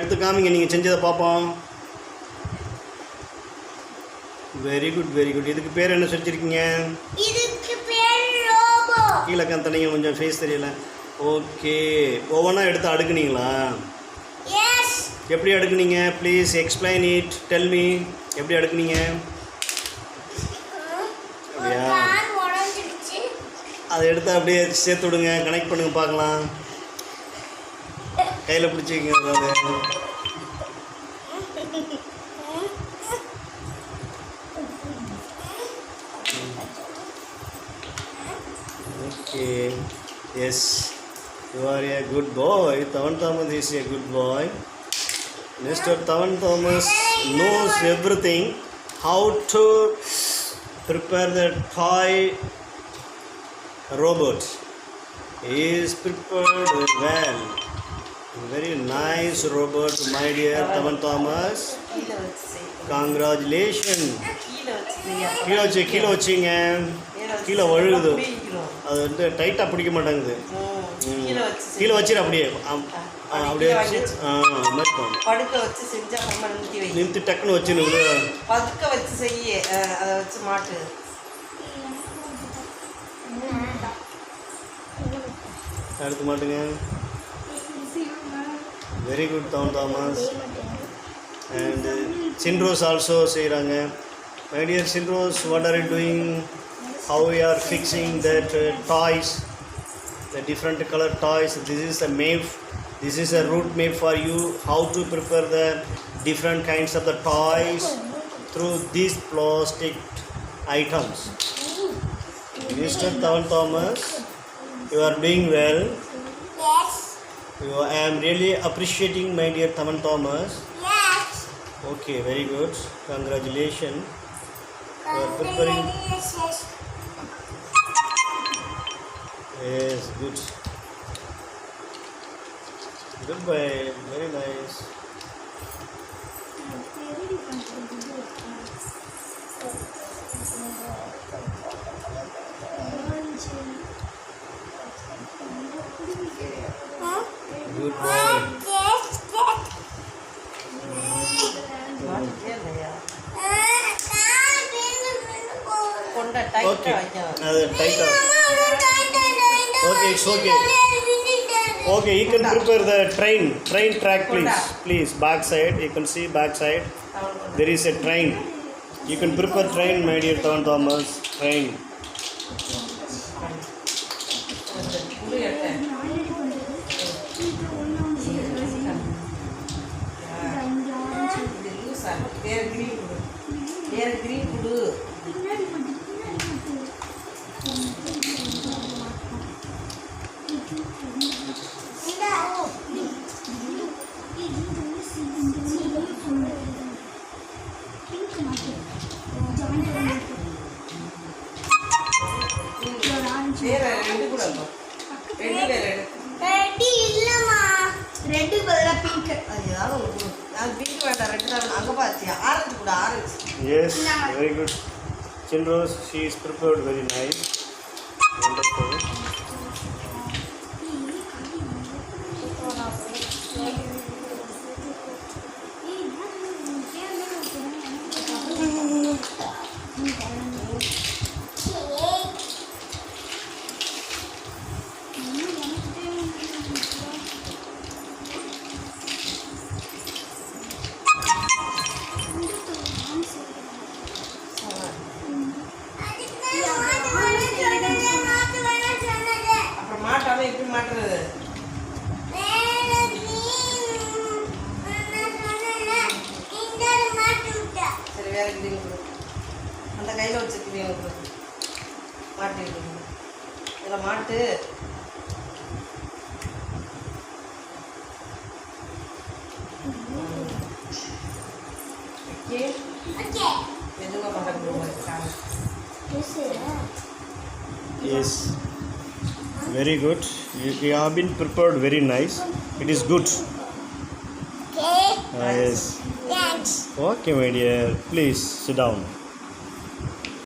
எடுத்து காமிங்க நீங்கள் செஞ்சதை பார்ப்போம். Very good very good. இதுக்கு பேர் என்ன சொல்லியிருக்கீங்க? இதுக்கு பேர் ரோபோ. கீழே கந்தனைங்க கொஞ்சம் ஃபேஸ் தெரியல. ஓகே, ஒவ்வொன்றா எடுத்து அடுக்குனீங்களா? எஸ். எப்படி அடுக்குனீங்க? Please explain it, tell me. எப்படி அடுக்குனீங்க? அப்படியா? அதை எடுத்து அப்படியே சேர்த்து விடுங்க, கனெக்ட் பண்ணுங்க பார்க்கலாம். கையில் பிடிச்சிக்கிங்க. Okay, yes, you are a good boy. Tavan Thomas is a good boy. Mr. Tavan Thomas knows everything, how to prepare the toy robot. He is prepared well. Very nice robot, my dear Tavan Thomas. Congratulations. கீழே வச்சிங்க. கீழே வழுகுது. அது வந்து டைட்டாக பிடிக்க மாட்டேங்குது. கீழே வச்சிரு அப்படியே. அப்படியே வச்சு மாதிரி படுக்க வச்சு செஞ்சா நிறுத்தி டக்குன்னு வச்சுன்னு பதுக்க வச்சு செய்ய. அதை வச்சு மாட்டு. அடுத்து மாட்டுங்க. Very good Tavan Thomas. And Sinros also செய்கிறாங்க. My dear Sinros, what are you doing? How you are fixing that toys, the different color toys? This is a map. This is a route map for you. How to prepare the different kinds of the toys through these plastic items. Mr. Tavan Thomas, you are doing well. Yes. I am really appreciating my dear Tavan Thomas. Yes. Okay, very good. Congratulations. You are preparing. Yes, good. Goodbye. Very nice. Goodbye. Okay. Tight. Okay, it's okay. Okay, you can prepare the train track, please. Please, back side. You can see back side. There is a train. You can prepare train, my dear Tavan Thomas. Train. Red பதிலாக pink. அது pink வேண்டாம், red தான். அங்கே பார்த்தியா? Orange கூட, orange. Yes, very good. Chinros, she is prepared very nice. Wonderful. எப்படி மாட்டுறது? சரி, வேற கிரீன் கொடு. அந்த கையில் வச்சுக்கிறீங்க மாட்டி விடுங்க. இதில் மாட்டு. மெதுவாக மாட்ட. Yes, very good. You have been prepared very nice. It is good. Okay. Yes. Thanks. Okay, my dear. Please sit down.